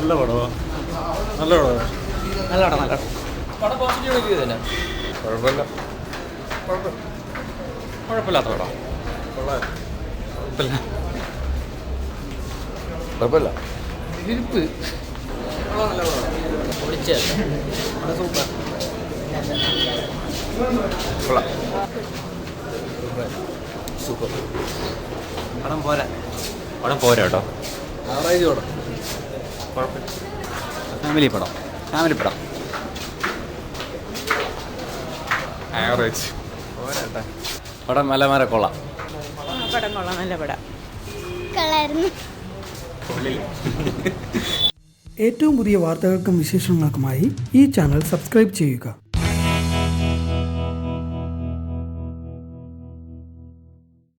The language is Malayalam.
നല്ല പടമാണ്. നല്ല പടമാണ്. നല്ല പടം. നല്ല പടം പോസിറ്റീവ് റിവ്യൂ തന്നെ. കുഴപ്പമില്ല. കുഴപ്പമില്ലാത്ത പടം. കുഴപ്പമില്ല. ഇരിപ്പ് നല്ല പടം. പൊളിച്ചല്ല സൂപ്പർ. സൂപ്പർ. പടം പോരാ. പടം പോരാ കേട്ടോ. ആവറേജ് പടം. കുഴപ്പമില്ല. ഫാമിലി പടം. ആവറേജ്. പോരാട്ടെ. പടം നല്ല കൊള്ളാം. പടം കൊള്ളാം. നല്ല പടം. ഏറ്റവും പുതിയ വാർത്തകൾക്കും വിശേഷങ്ങൾക്കുമായി ഈ ചാനൽ സബ്സ്ക്രൈബ് ചെയ്യുക.